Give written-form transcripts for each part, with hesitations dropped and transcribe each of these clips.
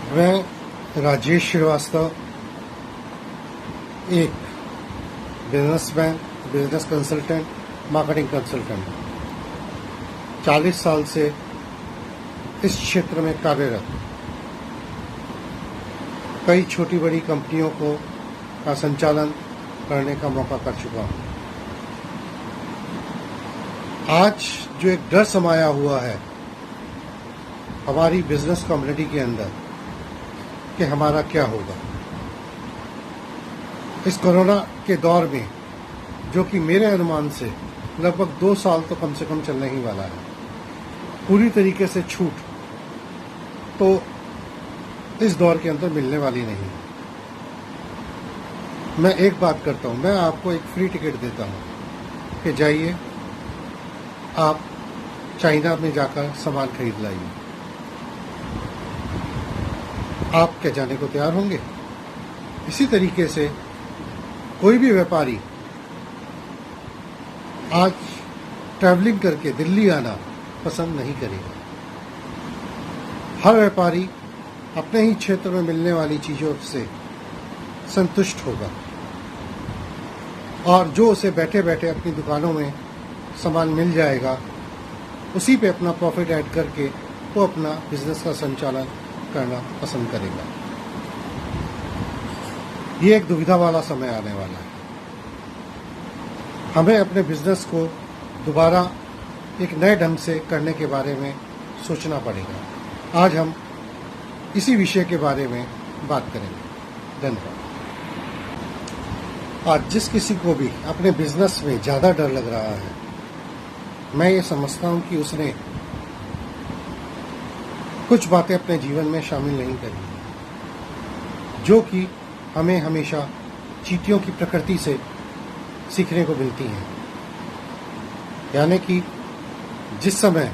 मैं राजेश श्रीवास्तव एक businessman, business consultant, marketing consultant 40 साल से इस क्षेत्र में कार्यरत, कई छोटी बड़ी कंपनियों का संचालन करने का मौका कर चुका हूँ। आज जो एक डर समाया हुआ है हमारी बिजनेस कम्युनिटी के अंदर कि हमारा क्या होगा इस कोरोना के दौर में, जो कि मेरे अनुमान से लगभग 2 साल तो कम से कम चलने ही वाला है। पूरी तरीके से छूट तो इस दौर के अंदर मिलने वाली नहीं। मैं एक बात करता हूँ, मैं आपको एक फ्री टिकट देता हूँ कि जाइए आप चाइना में जाकर सामान खरीद लाइए। आप क्या जाने को तैयार होंगे? इसी तरीके से कोई भी व्यापारी आज ट्रैवलिंग करके दिल्ली आना पसंद नहीं करेगा। हर व्यापारी अपने ही क्षेत्र में मिलने वाली चीजों से संतुष्ट होगा और जो उसे बैठे बैठे अपनी दुकानों में सामान मिल जाएगा उसी पे अपना प्रॉफिट ऐड करके वो अपना बिजनेस का संचालन करना पसंद करेगा। ये एक दुविधा वाला समय आने वाला है। हमें अपने बिजनेस को दोबारा एक नए ढंग से करने के बारे में सोचना पड़ेगा। आज हम इसी विषय के बारे में बात करेंगे। धन्यवाद। आज जिस किसी को भी अपने बिजनेस में ज़्यादा डर लग रहा है, मैं ये समझता हूँ कि उसने कुछ बातें अपने जीवन में शामिल नहीं करी जो कि हमें हमेशा चींटियों की प्रकृति से सीखने को मिलती हैं। यानी कि जिस समय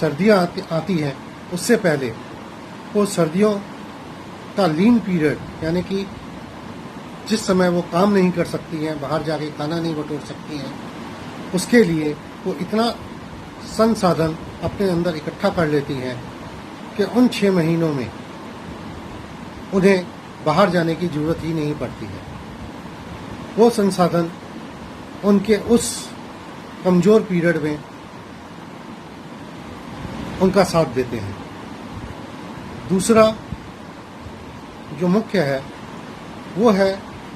सर्दियाँ आती हैं उससे पहले वो सर्दियों का लीन पीरियड, यानी कि जिस समय वो काम नहीं कर सकती हैं, बाहर जाके खाना नहीं बटोर सकती हैं, उसके लिए वो इतना संसाधन अपने अंदर इकट्ठा कर लेती हैं कि उन 6 महीनों में उन्हें बाहर जाने की जरूरत ही नहीं पड़ती है। वो संसाधन उनके उस कमजोर पीरियड में उनका साथ देते हैं। दूसरा जो मुख्य है वो है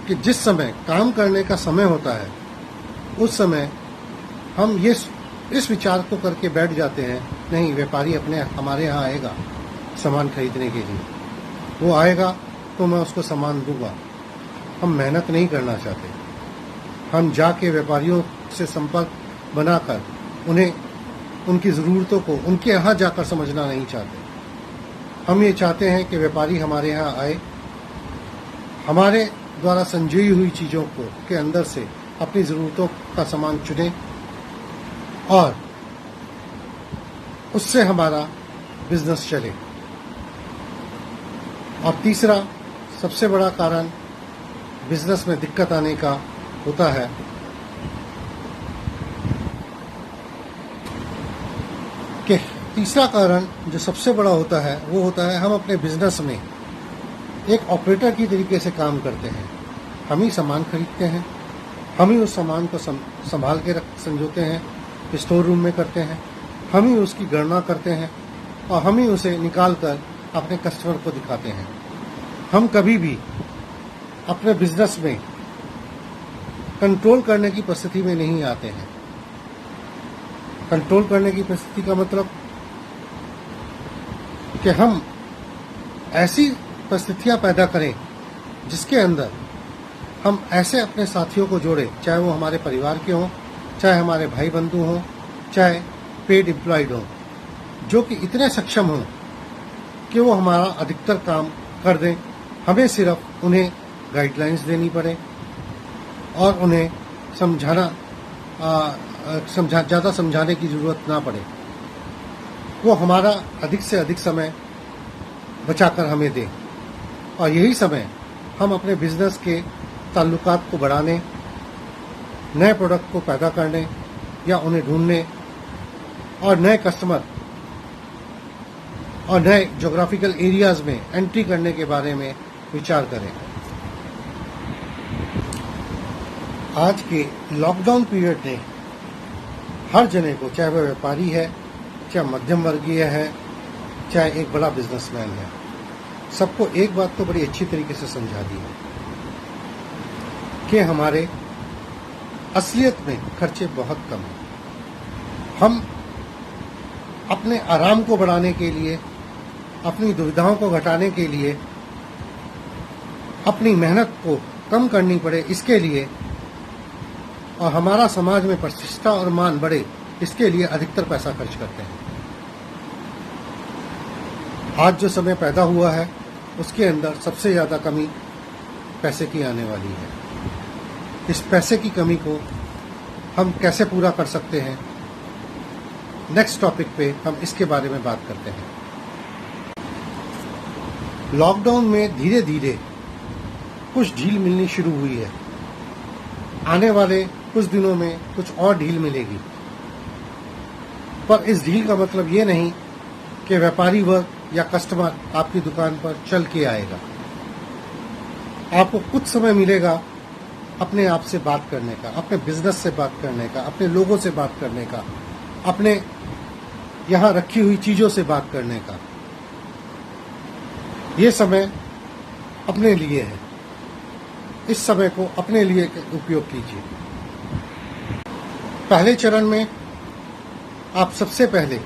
कि जिस समय काम करने का समय होता है उस समय हम इस विचार को करके बैठ जाते हैं, नहीं व्यापारी हमारे यहाँ आएगा सामान खरीदने के लिए, वो आएगा तो मैं उसको सामान दूंगा। हम मेहनत नहीं करना चाहते। हम जाके व्यापारियों से संपर्क बनाकर उन्हें उनकी ज़रूरतों को उनके यहाँ जाकर समझना नहीं चाहते। हम ये चाहते हैं कि व्यापारी हमारे यहाँ आए, हमारे द्वारा संजोई हुई चीज़ों के अंदर से अपनी ज़रूरतों का सामान चुने और उससे हमारा बिजनेस चले। और तीसरा सबसे बड़ा कारण बिजनेस में दिक्कत आने का होता है कि तीसरा कारण जो सबसे बड़ा होता है वो होता है हम अपने बिजनेस में एक ऑपरेटर की तरीके से काम करते हैं। हम ही सामान खरीदते हैं, हम ही उस सामान को संभाल के संजोते हैं, स्टोर रूम में करते हैं, हम ही उसकी गणना करते हैं और हम ही उसे निकाल कर अपने कस्टमर को दिखाते हैं। हम कभी भी अपने बिजनेस में कंट्रोल करने की परिस्थिति में नहीं आते हैं। कंट्रोल करने की परिस्थिति का मतलब कि हम ऐसी परिस्थितियां पैदा करें जिसके अंदर हम ऐसे अपने साथियों को जोड़ें, चाहे वो हमारे परिवार के हों, चाहे हमारे भाई बंधु हों, चाहे पेड एम्प्लॉयड हों, जो कि इतने सक्षम हों कि वो हमारा अधिकतर काम कर दें। हमें सिर्फ उन्हें गाइडलाइंस देनी पड़े और उन्हें ज़्यादा समझाने की ज़रूरत ना पड़े। वो हमारा अधिक से अधिक समय बचाकर हमें दें और यही समय हम अपने बिजनेस के ताल्लुकात को बढ़ाने, नए प्रोडक्ट को पैदा करने या उन्हें ढूंढने और नए कस्टमर और नए ज्योग्राफिकल एरियाज में एंट्री करने के बारे में विचार करें। आज के लॉकडाउन पीरियड ने हर जने को, चाहे वह व्यापारी है, चाहे मध्यम वर्गीय है, चाहे एक बड़ा बिजनेसमैन है, सबको एक बात तो बड़ी अच्छी तरीके से समझा दी है कि हमारे असलियत में खर्चे बहुत कम हैं। हम अपने आराम को बढ़ाने के लिए, अपनी दुविधाओं को घटाने के लिए, अपनी मेहनत को कम करनी पड़े इसके लिए, और हमारा समाज में प्रतिष्ठा और मान बढ़े इसके लिए अधिकतर पैसा खर्च करते हैं। आज जो समय पैदा हुआ है उसके अंदर सबसे ज़्यादा कमी पैसे की आने वाली है। इस पैसे की कमी को हम कैसे पूरा कर सकते हैं, नेक्स्ट टॉपिक पे हम इसके बारे में बात करते हैं। लॉकडाउन में धीरे धीरे कुछ ढील मिलनी शुरू हुई है। आने वाले कुछ दिनों में कुछ और ढील मिलेगी, पर इस ढील का मतलब ये नहीं कि व्यापारी वर्ग या कस्टमर आपकी दुकान पर चल के आएगा। आपको कुछ समय मिलेगा अपने आप से बात करने का, अपने बिजनेस से बात करने का, अपने लोगों से बात करने का, अपने यहाँ रखी हुई चीज़ों से बात करने का। ये समय अपने लिए है। इस समय को अपने लिए उपयोग कीजिए। पहले चरण में आप सबसे पहले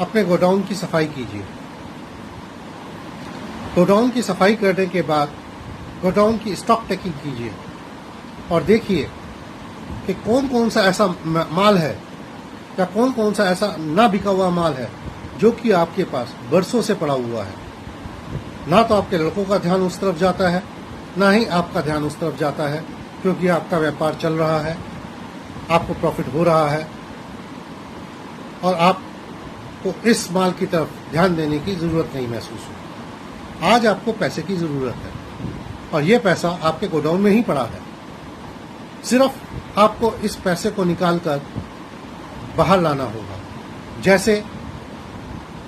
अपने गोडाउन की सफाई कीजिए। गोडाउन की सफाई करने के बाद गोडाउन की स्टॉक टेकिंग कीजिए और देखिए कि कौन कौन सा ऐसा माल है या कौन कौन सा ऐसा ना बिका हुआ माल है जो कि आपके पास बरसों से पड़ा हुआ है। ना तो आपके लड़कों का ध्यान उस तरफ जाता है, ना ही आपका ध्यान उस तरफ जाता है, क्योंकि आपका व्यापार चल रहा है, आपको प्रॉफिट हो रहा है और आपको इस माल की तरफ ध्यान देने की ज़रूरत नहीं महसूस हो। आज आपको पैसे की ज़रूरत है और ये पैसा आपके गोडाउन में ही पड़ा है। सिर्फ आपको इस पैसे को निकालकर बाहर लाना होगा। जैसे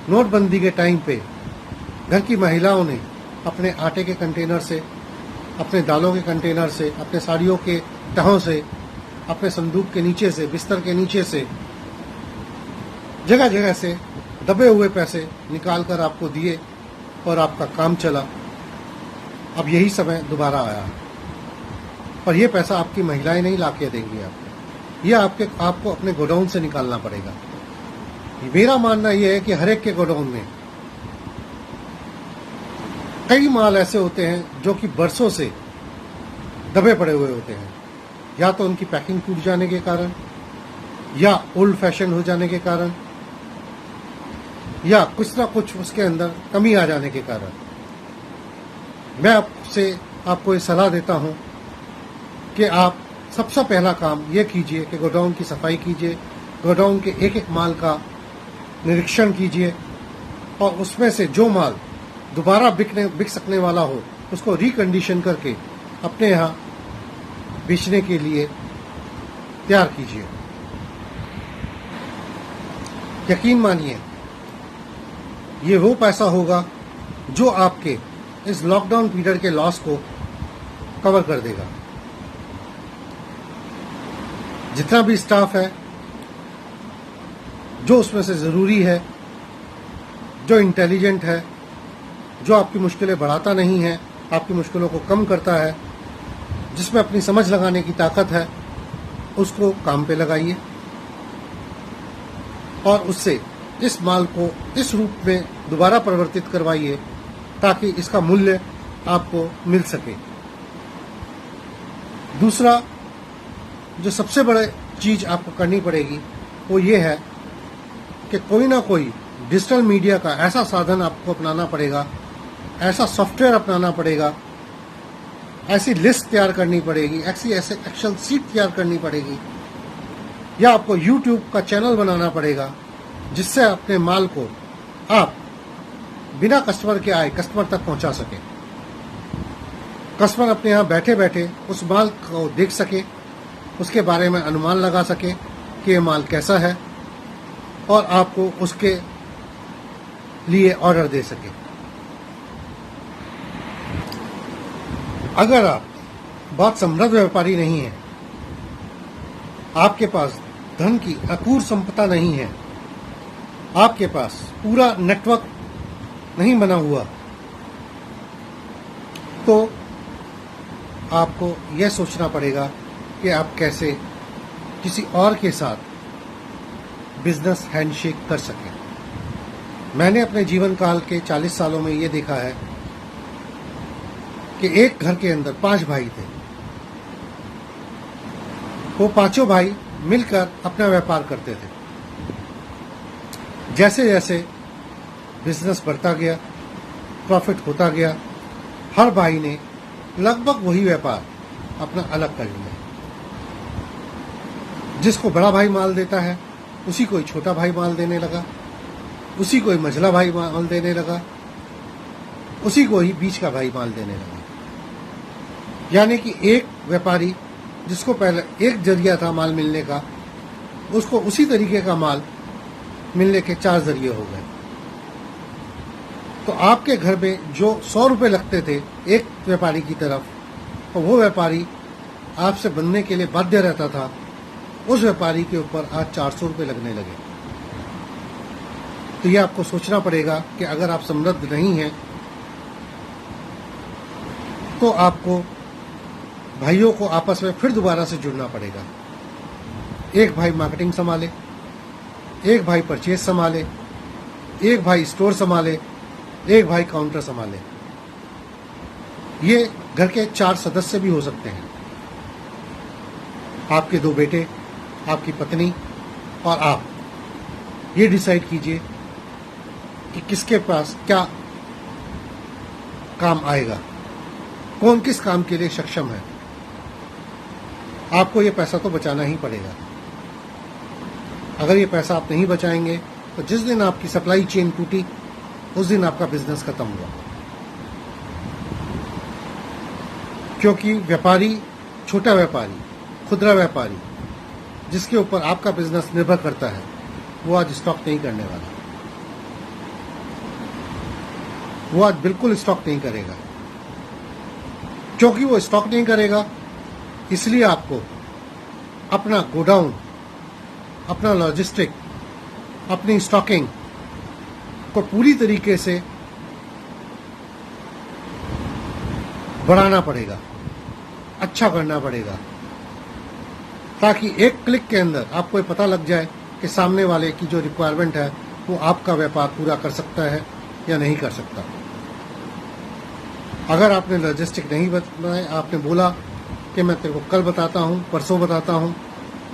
नोटबंदी के टाइम पे घर की महिलाओं ने अपने आटे के कंटेनर से, अपने दालों के कंटेनर से, अपने साड़ियों के तहों से, अपने संदूक के नीचे से, बिस्तर के नीचे से, जगह जगह से दबे हुए पैसे निकालकर आपको दिए और आपका काम चला। अब यही समय दोबारा आया और ये पैसा आपकी महिलाएं नहीं लाके देंगी आपको, ये आपको अपने गोडाउन से निकालना पड़ेगा। मेरा मानना यह है कि हर एक के गोडाउन में कई माल ऐसे होते हैं जो कि बरसों से दबे पड़े हुए होते हैं, या तो उनकी पैकिंग टूट जाने के कारण, या ओल्ड फैशन हो जाने के कारण, या कुछ ना कुछ उसके अंदर कमी आ जाने के कारण। मैं आपको ये सलाह देता हूं कि आप सबसे पहला काम ये कीजिए कि गोडाउन की सफाई कीजिए, गोडाउन के एक एक माल का निरीक्षण कीजिए और उसमें से जो माल दोबारा बिक सकने वाला हो उसको रिकंडीशन करके अपने यहाँ बेचने के लिए तैयार कीजिए। यकीन मानिए ये वो पैसा होगा जो आपके इस लॉकडाउन पीरियड के लॉस को कवर कर देगा। जितना भी स्टाफ है, जो उसमें से ज़रूरी है, जो इंटेलिजेंट है, जो आपकी मुश्किलें बढ़ाता नहीं है, आपकी मुश्किलों को कम करता है, जिसमें अपनी समझ लगाने की ताकत है, उसको काम पे लगाइए और उससे इस माल को इस रूप में दोबारा परिवर्तित करवाइए ताकि इसका मूल्य आपको मिल सके। दूसरा जो सबसे बड़ी चीज़ आपको करनी पड़ेगी वो ये है कि कोई ना कोई डिजिटल मीडिया का ऐसा साधन आपको अपनाना पड़ेगा, ऐसा सॉफ्टवेयर अपनाना पड़ेगा, ऐसी लिस्ट तैयार करनी पड़ेगी, ऐसे एक्सेल सीट तैयार करनी पड़ेगी, या आपको YouTube का चैनल बनाना पड़ेगा जिससे अपने माल को आप बिना कस्टमर के आए कस्टमर तक पहुंचा सके। कस्टमर अपने यहाँ बैठे बैठे उस माल को देख सके, उसके बारे में अनुमान लगा सके कि ये माल कैसा है और आपको उसके लिए ऑर्डर दे सके। अगर आप बहुत समृद्ध व्यापारी नहीं हैं, आपके पास धन की अपूर्व संपदा नहीं है, आपके पास पूरा नेटवर्क नहीं बना हुआ, तो आपको यह सोचना पड़ेगा कि आप कैसे किसी और के साथ बिजनेस हैंडशेक कर सकें। मैंने अपने जीवन काल के 40 सालों में ये देखा है कि एक घर के अंदर 5 भाई थे। वो पांचों भाई मिलकर अपना व्यापार करते थे। जैसे जैसे बिजनेस बढ़ता गया, प्रॉफिट होता गया, हर भाई ने लगभग वही व्यापार अपना अलग कर लिया। जिसको बड़ा भाई माल देता है, उसी को ही छोटा भाई माल देने लगा, उसी को ही मझला भाई माल देने लगा, उसी को ही बीच का भाई माल देने लगा। यानी कि एक व्यापारी जिसको पहले एक जरिया था माल मिलने का, उसको उसी तरीके का माल मिलने के 4 जरिए हो गए। तो आपके घर में जो 100 रुपये लगते थे एक व्यापारी की तरफ, और वो व्यापारी आपसे बनने के लिए बाध्य रहता था, उस व्यापारी के ऊपर आज 400 रुपये लगने लगे। तो ये आपको सोचना पड़ेगा कि अगर आप समृद्ध नहीं हैं तो आपको भाइयों को आपस में फिर दोबारा से जुड़ना पड़ेगा। एक भाई मार्केटिंग संभाले, एक भाई परचेज संभाले, एक भाई स्टोर संभाले, एक भाई काउंटर संभाले। ये घर के 4 सदस्य भी हो सकते हैं। आपके 2 बेटे, आपकी पत्नी और आप ये डिसाइड कीजिए कि किसके पास क्या काम आएगा, कौन किस काम के लिए सक्षम है। आपको ये पैसा तो बचाना ही पड़ेगा। अगर ये पैसा आप नहीं बचाएंगे तो जिस दिन आपकी सप्लाई चेन टूटी, उस दिन आपका बिजनेस खत्म हुआ। क्योंकि व्यापारी, छोटा व्यापारी, खुदरा व्यापारी जिसके ऊपर आपका बिजनेस निर्भर करता है, वो आज स्टॉक नहीं करने वाला। वो आज बिल्कुल स्टॉक नहीं करेगा। क्योंकि वो स्टॉक नहीं करेगा, इसलिए आपको अपना गोडाउन, अपना लॉजिस्टिक, अपनी स्टॉकिंग को पूरी तरीके से बढ़ाना पड़ेगा, अच्छा करना पड़ेगा, ताकि एक क्लिक के अंदर आपको ये पता लग जाए कि सामने वाले की जो रिक्वायरमेंट है वो आपका व्यापार पूरा कर सकता है या नहीं कर सकता। अगर आपने लॉजिस्टिक नहीं बनाए, आपने बोला कि मैं तेरे को कल बताता हूँ, परसों बताता हूँ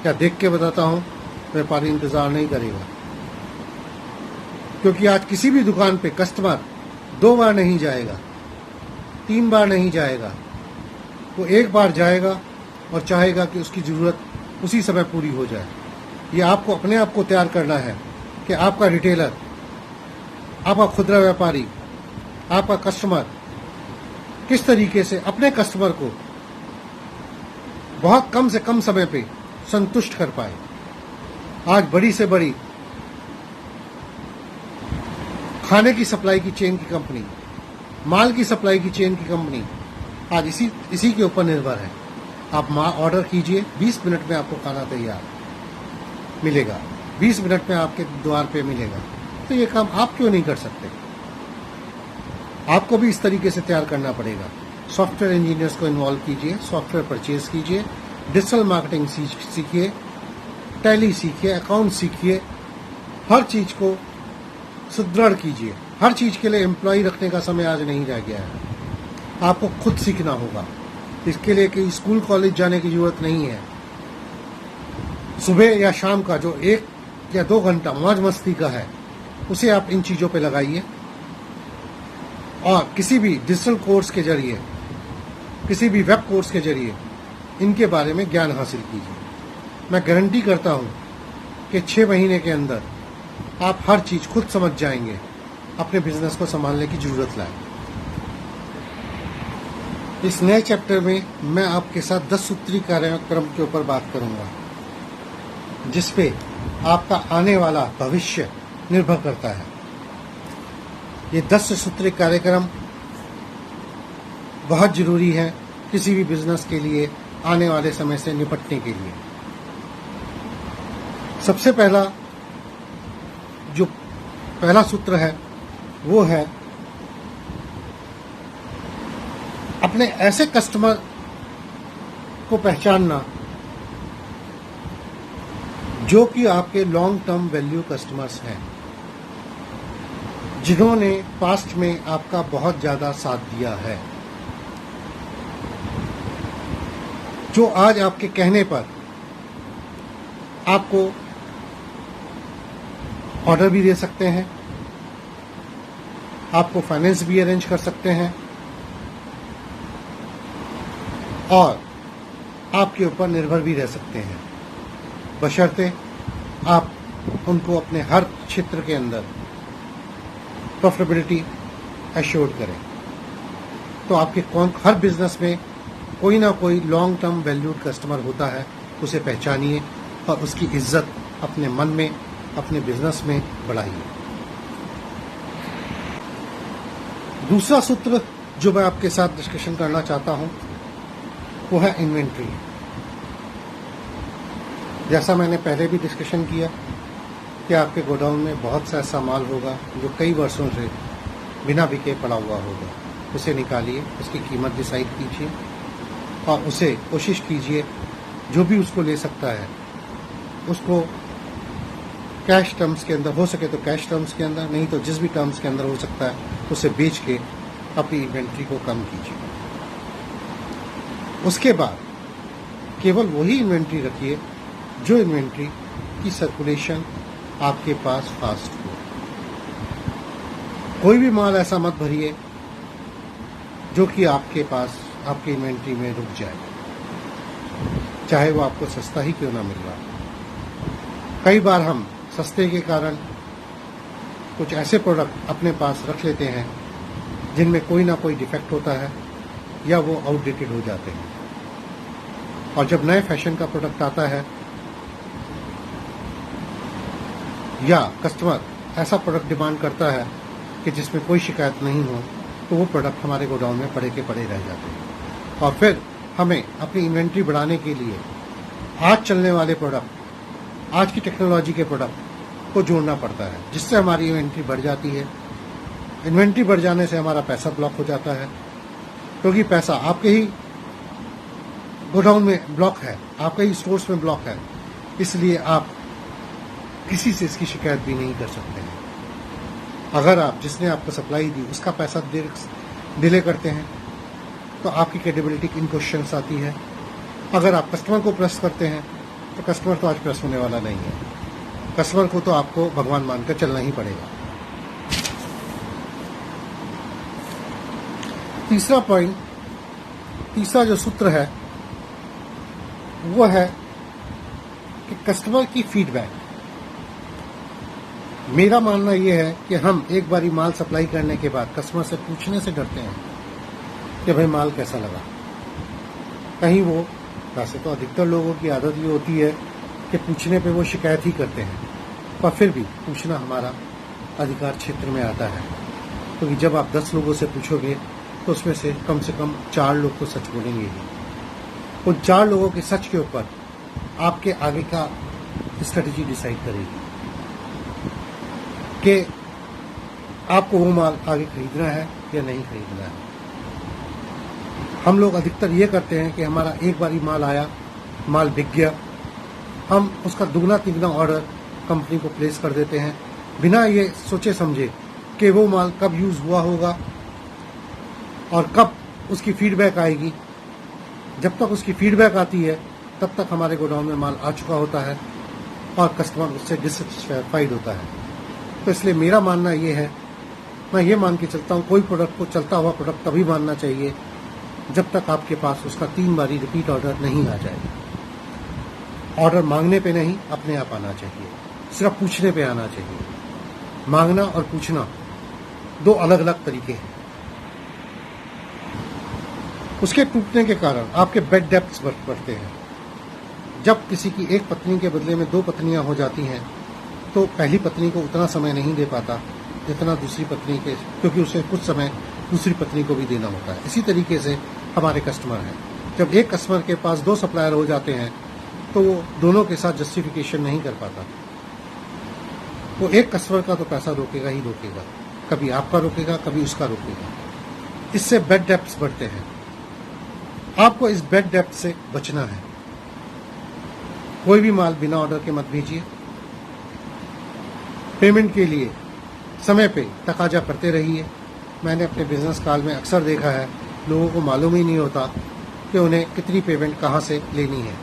या देख के बताता हूँ, व्यापारी इंतज़ार नहीं करेगा। क्योंकि आज किसी भी दुकान पे कस्टमर 2 बार नहीं जाएगा, 3 बार नहीं जाएगा, वो 1 बार जाएगा और चाहेगा कि उसकी ज़रूरत उसी समय पूरी हो जाए। ये आपको अपने आप को तैयार करना है कि आपका रिटेलर, आपका खुदरा व्यापारी, आपका कस्टमर किस तरीके से अपने कस्टमर को बहुत कम से कम समय पे संतुष्ट कर पाए। आज बड़ी से बड़ी खाने की सप्लाई की चेन की कंपनी, माल की सप्लाई की चेन की कंपनी आज इसी के ऊपर निर्भर है। आप ऑर्डर कीजिए, 20 मिनट में आपको खाना तैयार मिलेगा, 20 मिनट में आपके द्वार पे मिलेगा। तो ये काम आप क्यों नहीं कर सकते? आपको भी इस तरीके से तैयार करना पड़ेगा। सॉफ्टवेयर इंजीनियर्स को इन्वॉल्व कीजिए, सॉफ्टवेयर परचेज कीजिए, डिजिटल मार्केटिंग सीखिए, टैली सीखिए, अकाउंट सीखिए, हर चीज़ को सुदृढ़ कीजिए। हर चीज़ के लिए एम्प्लॉय रखने का समय आज नहीं रह गया है। आपको खुद सीखना होगा। इसके लिए कि स्कूल कॉलेज जाने की जरूरत नहीं है। सुबह या शाम का जो 1 या 2 घंटा मौज मस्ती का है, उसे आप इन चीज़ों पे लगाइए और किसी भी डिजिटल कोर्स के जरिए, किसी भी वेब कोर्स के जरिए इनके बारे में ज्ञान हासिल कीजिए। मैं गारंटी करता हूँ कि 6 महीने के अंदर आप हर चीज़ खुद समझ जाएंगे, अपने बिजनेस को संभालने की जरूरत लाए। इस नए चैप्टर में मैं आपके साथ 10 सूत्री कार्यक्रम के ऊपर बात करूंगा, जिस पे आपका आने वाला भविष्य निर्भर करता है। ये 10 सूत्री कार्यक्रम बहुत जरूरी है किसी भी बिजनेस के लिए आने वाले समय से निपटने के लिए। सबसे पहला सूत्र है वो है अपने ऐसे कस्टमर को पहचानना जो कि आपके लॉन्ग टर्म वैल्यू कस्टमर्स हैं, जिन्होंने पास्ट में आपका बहुत ज्यादा साथ दिया है, जो आज आपके कहने पर आपको ऑर्डर भी दे सकते हैं, आपको फाइनेंस भी अरेंज कर सकते हैं और आपके ऊपर निर्भर भी रह सकते हैं, बशर्ते आप उनको अपने हर क्षेत्र के अंदर प्रॉफिटेबिलिटी एश्योर्ड करें। तो आपके हर बिजनेस में कोई ना कोई लॉन्ग टर्म वैल्यूड कस्टमर होता है, उसे पहचानिए और उसकी इज्जत अपने मन में, अपने बिजनेस में बढ़ाइए। दूसरा सूत्र जो मैं आपके साथ डिस्कशन करना चाहता हूं वो है इन्वेंट्री। जैसा मैंने पहले भी डिस्कशन किया कि आपके गोडाउन में बहुत सा ऐसा माल होगा जो कई वर्षों से बिना बिके पड़ा हुआ होगा, उसे निकालिए, उसकी कीमत डिसाइड कीजिए और उसे कोशिश कीजिए जो भी उसको ले सकता है उसको कैश टर्म्स के अंदर, हो सके तो कैश टर्म्स के अंदर, नहीं तो जिस भी टर्म्स के अंदर हो सकता है उसे बेच के अपनी इन्वेंट्री को कम कीजिए। उसके बाद केवल वही इन्वेंट्री रखिए जो इन्वेंट्री की सर्कुलेशन आपके पास फास्ट हो। कोई भी माल ऐसा मत भरिए जो कि आपके पास आपकी इन्वेंट्री में रुक जाए, चाहे वो आपको सस्ता ही क्यों ना मिल रहा। कई बार हम सस्ते के कारण कुछ ऐसे प्रोडक्ट अपने पास रख लेते हैं जिनमें कोई ना कोई डिफेक्ट होता है या वो आउटडेटेड हो जाते हैं, और जब नए फैशन का प्रोडक्ट आता है या कस्टमर ऐसा प्रोडक्ट डिमांड करता है कि जिसमें कोई शिकायत नहीं हो, तो वो प्रोडक्ट हमारे गोडाउन में पड़े के पड़े रह जाते हैं और फिर हमें अपनी इन्वेंट्री बढ़ाने के लिए आज चलने वाले प्रोडक्ट, आज की टेक्नोलॉजी के प्रोडक्ट को जोड़ना पड़ता है, जिससे हमारी इन्वेंट्री बढ़ जाती है। इन्वेंट्री बढ़ जाने से हमारा पैसा ब्लॉक हो जाता है, क्योंकि पैसा आपके ही गोडाउन में ब्लॉक है, आपके ही स्टोर्स में ब्लॉक है, इसलिए आप किसी से इसकी शिकायत भी नहीं कर सकते हैं। अगर आप जिसने आपको सप्लाई दी उसका पैसा डिले करते हैं तो आपकी क्रेडिबिलिटी इन क्वेश्चंस आती है। अगर आप कस्टमर को प्रेस करते हैं तो कस्टमर तो आज प्रेस होने वाला नहीं है, कस्टमर को तो आपको भगवान मानकर चलना ही पड़ेगा। तीसरा जो सूत्र है वो है कि कस्टमर की फीडबैक। मेरा मानना यह है कि हम एक बारी माल सप्लाई करने के बाद कस्टमर से पूछने से डरते हैं कि भाई माल कैसा लगा। कहीं वो, वैसे तो अधिकतर लोगों की आदत ये होती है कि पूछने पे वो शिकायत ही करते हैं, पर फिर भी पूछना हमारा अधिकार क्षेत्र में आता है, क्योंकि जब आप 10 लोगों से पूछोगे तो उसमें से कम 4 लोग तो सच बोलेंगे ही। उन 4 लोगों के सच के ऊपर आपके आगे का स्ट्रेटेजी डिसाइड करेगी कि आपको वो माल आगे खरीदना है या नहीं खरीदना है। हम लोग अधिकतर ये करते हैं कि हमारा एक बारी माल आया, माल बिक गया, हम उसका दुगना तिगना ऑर्डर कंपनी को प्लेस कर देते हैं बिना ये सोचे समझे कि वो माल कब यूज हुआ होगा और कब उसकी फीडबैक आएगी। जब तक उसकी फीडबैक आती है तब तक हमारे गोडाउन में माल आ चुका होता है और कस्टमर उससे डिससेटिस्फाइड होता है। तो इसलिए मेरा मानना ये है, मैं ये मान के चलता हूँ, कोई प्रोडक्ट को चलता हुआ प्रोडक्ट तभी मानना चाहिए जब तक आपके पास उसका 3 बारी रिपीट ऑर्डर नहीं आ जाए। ऑर्डर मांगने पे नहीं, अपने आप आना चाहिए, सिर्फ पूछने पे आना चाहिए। मांगना और पूछना 2 अलग अलग तरीके हैं। उसके टूटने के कारण आपके बेड डेप्थ्स बढ़ते हैं। जब किसी की एक पत्नी के बदले में 2 पत्नियां हो जाती हैं तो पहली पत्नी को उतना समय नहीं दे पाता जितना दूसरी पत्नी के, क्योंकि उसे कुछ समय दूसरी पत्नी को भी देना होता है। इसी तरीके से हमारे कस्टमर हैं। जब एक कस्टमर के पास 2 सप्लायर हो जाते हैं तो वो दोनों के साथ जस्टिफिकेशन नहीं कर पाता। वो एक कस्टमर का तो पैसा रोकेगा ही रोकेगा, कभी आपका रोकेगा, कभी उसका रोकेगा। इससे बैड डेब्ट्स बढ़ते हैं। आपको इस बैड डेब्ट से बचना है। कोई भी माल बिना ऑर्डर के मत भेजिए। पेमेंट के लिए समय पे तकाजा करते रहिए। मैंने अपने बिजनेस काल में अक्सर देखा है, लोगों को मालूम ही नहीं होता कि उन्हें कितनी पेमेंट कहाँ से लेनी है।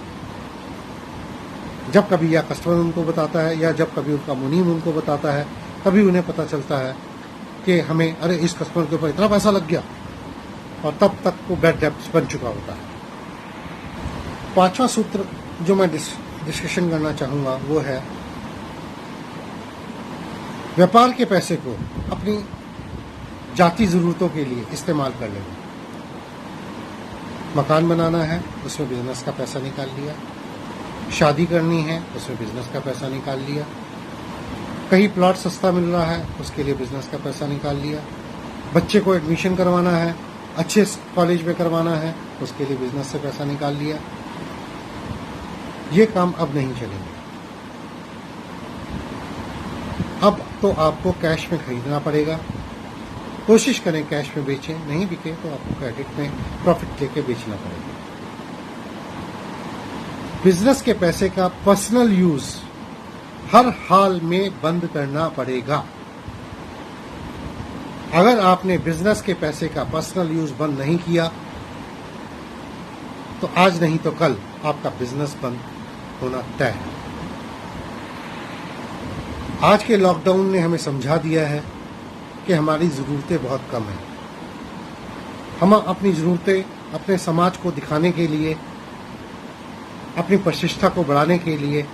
जब कभी या कस्टमर उनको बताता है या जब कभी उनका मुनीम उनको बताता है, तभी उन्हें पता चलता है कि हमें अरे इस कस्टमर के ऊपर इतना पैसा लग गया, और तब तक वो बैड डेब्ट्स बन चुका होता है। 5वां सूत्र जो मैं डिस्कशन करना चाहूँगा वो है व्यापार के पैसे को अपनी जाती ज़रूरतों के लिए इस्तेमाल कर लेना। मकान बनाना है, उसमें बिजनेस का पैसा निकाल लिया। शादी करनी है, उसमें बिजनेस का पैसा निकाल लिया। कहीं प्लॉट सस्ता मिल रहा है, उसके लिए बिजनेस का पैसा निकाल लिया। बच्चे को एडमिशन करवाना है, अच्छे कॉलेज में करवाना है, उसके लिए बिजनेस से पैसा निकाल लिया। ये काम अब नहीं चलेंगे। अब तो आपको कैश में खरीदना पड़ेगा। कोशिश करें कैश में बेचें, नहीं बिके तो आपको क्रेडिट में प्रॉफिट लेके बेचना पड़ेगा। बिजनेस के पैसे का पर्सनल यूज हर हाल में बंद करना पड़ेगा। अगर आपने बिजनेस के पैसे का पर्सनल यूज बंद नहीं किया तो आज नहीं तो कल आपका बिजनेस बंद होना तय है। आज के लॉकडाउन ने हमें समझा दिया है कि हमारी ज़रूरतें बहुत कम हैं। हम अपनी ज़रूरतें अपने समाज को दिखाने के लिए, अपनी प्रतिष्ठा को बढ़ाने के लिए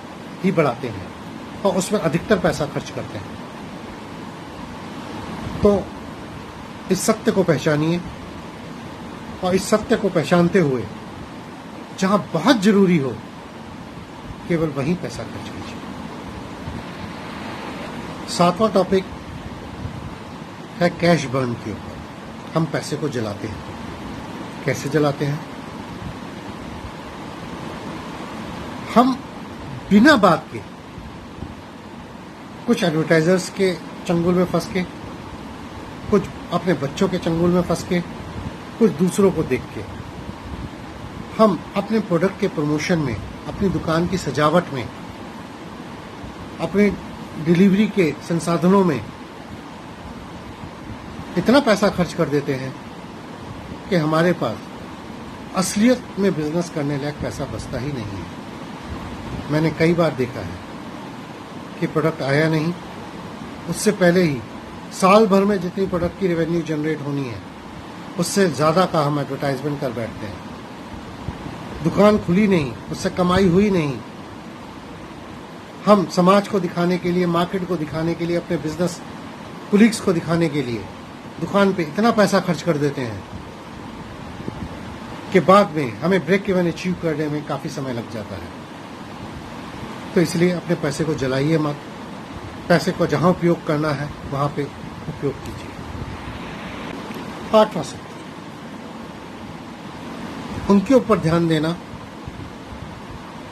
ही बढ़ाते हैं और उसमें अधिकतर पैसा खर्च करते हैं। तो इस सत्य को पहचानिए और इस सत्य को पहचानते हुए जहां बहुत जरूरी हो केवल वहीं पैसा खर्च कीजिए। 7वां टॉपिक है कैश बर्न के ऊपर। हम पैसे को जलाते हैं। कैसे जलाते हैं? हम बिना बात के कुछ एडवर्टाइजर्स के चंगुल में फंस के, कुछ अपने बच्चों के चंगुल में फंस के, कुछ दूसरों को देख के हम अपने प्रोडक्ट के प्रमोशन में, अपनी दुकान की सजावट में, अपनी डिलीवरी के संसाधनों में इतना पैसा खर्च कर देते हैं कि हमारे पास असलियत में बिजनेस करने लायक पैसा बचता ही नहीं है। मैंने कई बार देखा है कि प्रोडक्ट आया नहीं, उससे पहले ही साल भर में जितनी प्रोडक्ट की रेवेन्यू जनरेट होनी है उससे ज़्यादा का हम एडवर्टाइजमेंट कर बैठते हैं। दुकान खुली नहीं, उससे कमाई हुई नहीं। हम समाज को दिखाने के लिए, मार्केट को दिखाने के लिए, अपने बिजनेस कुलीग्स को दिखाने के लिए दुकान पे इतना पैसा खर्च कर देते हैं कि बाद में हमें ब्रेक इवन अचीव करने में काफ़ी समय लग जाता है। तो इसलिए अपने पैसे को जलाइए मत। पैसे को जहां उपयोग करना है वहां पे उपयोग कीजिए। 8वां सूत्र, उनके ऊपर ध्यान देना,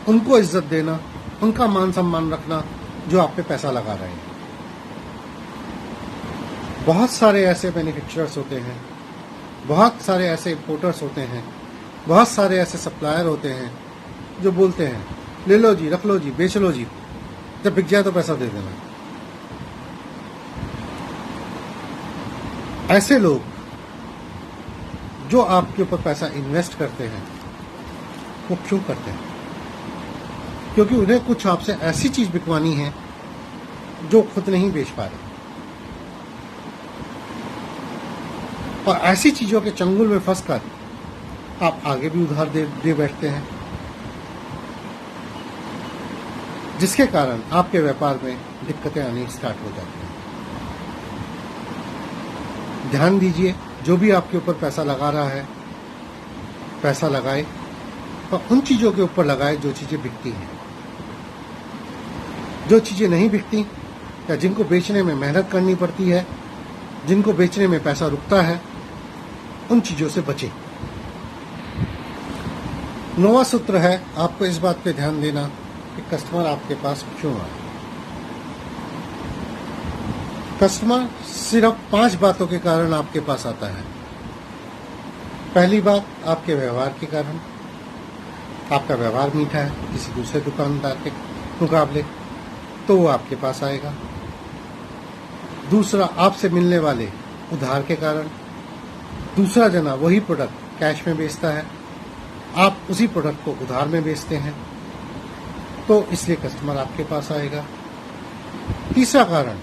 उनको इज्जत देना, उनका मान सम्मान रखना जो आप पे पैसा लगा रहे हैं। बहुत सारे ऐसे मैन्युफैक्चरर्स होते हैं, बहुत सारे ऐसे इंपोर्टर्स होते हैं, बहुत सारे ऐसे सप्लायर होते हैं जो बोलते हैं ले लो जी, रख लो जी, बेच लो जी, जब बिक जाए तो पैसा दे देना। ऐसे लोग जो आपके ऊपर पैसा इन्वेस्ट करते हैं वो क्यों करते हैं? क्योंकि उन्हें कुछ आपसे ऐसी चीज बिकवानी है जो खुद नहीं बेच पा रहे, और ऐसी चीजों के चंगुल में फंसकर आप आगे भी उधार दे बैठते हैं, जिसके कारण आपके व्यापार में दिक्कतें आनी स्टार्ट हो जाती हैं। ध्यान दीजिए, जो भी आपके ऊपर पैसा लगा रहा है, पैसा लगाए और उन चीजों के ऊपर लगाए जो चीजें बिकती हैं। जो चीजें नहीं बिकती या जिनको बेचने में मेहनत करनी पड़ती है, जिनको बेचने में पैसा रुकता है, उन चीज़ों से बचें। 9वां सूत्र है, आपको इस बात पे ध्यान देना कि कस्टमर आपके पास क्यों आए। कस्टमर सिर्फ 5 बातों के कारण आपके पास आता है। पहली बात, आपके व्यवहार के कारण। आपका व्यवहार मीठा है किसी दूसरे दुकानदार के मुकाबले, तो वो आपके पास आएगा। दूसरा, आपसे मिलने वाले उधार के कारण। दूसरा जना वही प्रोडक्ट कैश में बेचता है, आप उसी प्रोडक्ट को उधार में बेचते हैं, तो इसलिए कस्टमर आपके पास आएगा। तीसरा कारण,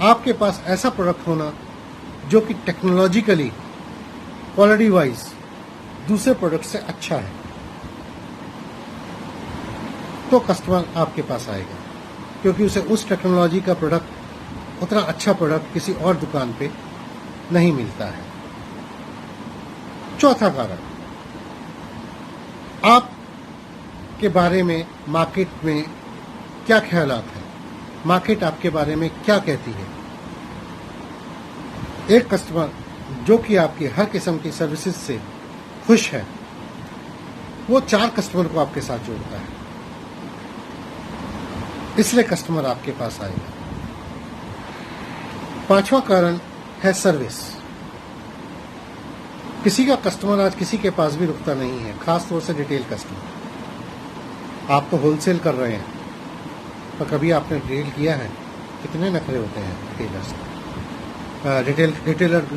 आपके पास ऐसा प्रोडक्ट होना जो कि टेक्नोलॉजिकली क्वालिटी वाइज दूसरे प्रोडक्ट से अच्छा है, तो कस्टमर आपके पास आएगा, क्योंकि उसे उस टेक्नोलॉजी का प्रोडक्ट, उतना अच्छा प्रोडक्ट किसी और दुकान पे नहीं मिलता है। चौथा कारण, आप के बारे में मार्केट में क्या ख्यालात हैं, मार्केट आपके बारे में क्या कहती है। एक कस्टमर जो कि आपकी हर किस्म की सर्विसेज से खुश है, वो 4 कस्टमर को आपके साथ जोड़ता है, इसलिए कस्टमर आपके पास आएगा। 5वां कारण है सर्विस। किसी का कस्टमर आज किसी के पास भी रुकता नहीं है, खास तौर से रिटेल कस्टमर। आप तो होलसेल कर रहे हैं, पर कभी आपने रिटेल किया है? कितने नखरे होते हैं रिटेलर्स।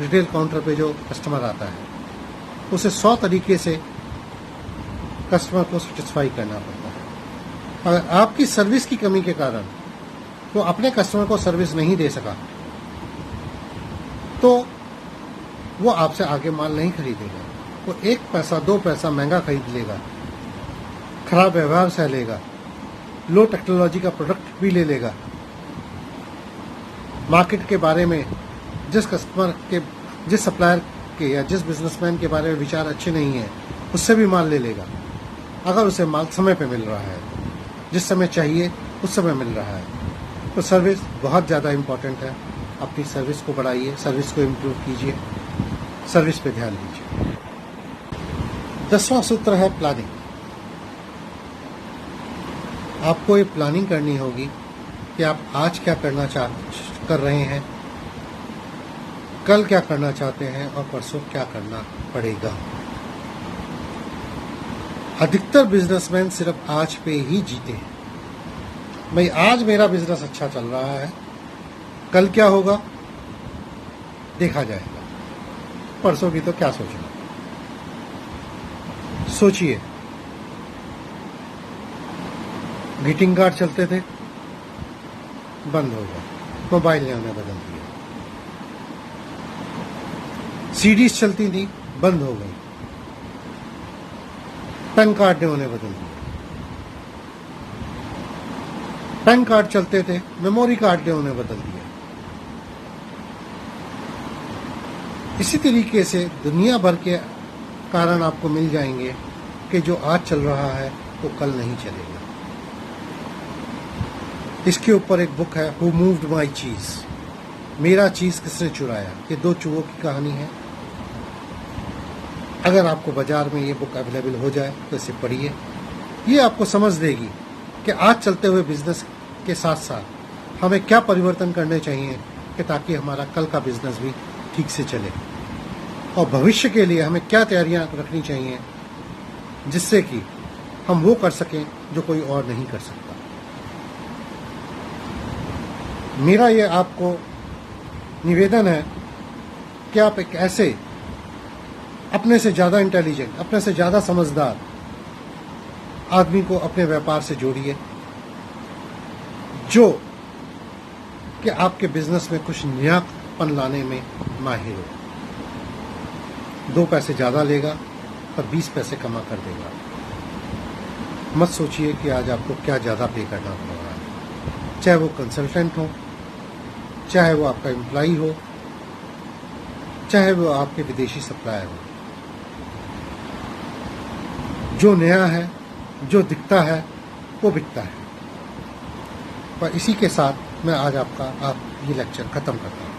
रिटेल काउंटर पे जो कस्टमर आता है, उसे 100 तरीके से कस्टमर को सेटिस्फाई करना पड़ता है। अगर आपकी सर्विस की कमी के कारण वो अपने कस्टमर को सर्विस नहीं दे सका, तो वो आपसे आगे माल नहीं खरीदेगा। वो 1 पैसा 2 पैसा महंगा खरीद लेगा, खराब व्यवहार सह लेगा, लो टेक्नोलॉजी का प्रोडक्ट भी ले लेगा, मार्केट के बारे में जिस कस्टमर के, जिस सप्लायर के या जिस बिजनेसमैन के बारे में विचार अच्छे नहीं है, उससे भी माल ले लेगा, अगर उसे माल समय पे मिल रहा है, जिस समय चाहिए उस समय मिल रहा है। तो सर्विस बहुत ज़्यादा इम्पोर्टेंट है। अपनी सर्विस को बढ़ाइए, सर्विस को इम्प्रूव कीजिए, सर्विस पे ध्यान दीजिए। 10वां सूत्र है प्लानिंग। आपको ये प्लानिंग करनी होगी कि आप आज क्या कर रहे हैं, कल क्या करना चाहते हैं और परसों क्या करना पड़ेगा। अधिकतर बिजनेसमैन सिर्फ आज पे ही जीते हैं। भाई आज मेरा बिजनेस अच्छा चल रहा है, कल क्या होगा देखा जाएगा, परसों की तो क्या सोचना। सोचिए, ग्रीटिंग कार्ड चलते थे, बंद हो गए, मोबाइल ने उन्हें बदल दिया। सीडीज चलती थी, बंद हो गई, पेन कार्ड ने उन्हें बदल दिया। पेन कार्ड चलते थे, मेमोरी कार्ड ने उन्हें बदल दिया। इसी तरीके से दुनिया भर के कारण आपको मिल जाएंगे कि जो आज चल रहा है वो कल नहीं चलेगा। इसके ऊपर एक बुक है, हु मूव्ड माई चीज, मेरा चीज किसने चुराया। ये 2 चूहों की कहानी है। अगर आपको बाजार में ये बुक अवेलेबल हो जाए तो इसे पढ़िए। ये आपको समझ देगी कि आज चलते हुए बिजनेस के साथ साथ हमें क्या परिवर्तन करने चाहिए कि ताकि हमारा कल का बिजनेस भी ठीक से चले, और भविष्य के लिए हमें क्या तैयारियां रखनी चाहिए जिससे कि हम वो कर सकें जो कोई और नहीं कर सकता। मेरा ये आपको निवेदन है कि आप एक ऐसे अपने से ज़्यादा इंटेलिजेंट, अपने से ज़्यादा समझदार आदमी को अपने व्यापार से जोड़िए, जो कि आपके बिजनेस में कुछ नयापन लाने में माहिर हो। 2 पैसे ज़्यादा लेगा पर 20 पैसे कमा कर देगा। मत सोचिए कि आज आपको क्या ज़्यादा पे करना पड़ रहा है, चाहे वो कंसल्टेंट हो, चाहे वो आपका एम्प्लॉई हो, चाहे वो आपके विदेशी सप्लायर हो। जो नया है, जो दिखता है, वो बिकता है। पर इसी के साथ मैं आज आपका ये लेक्चर ख़त्म करता हूँ।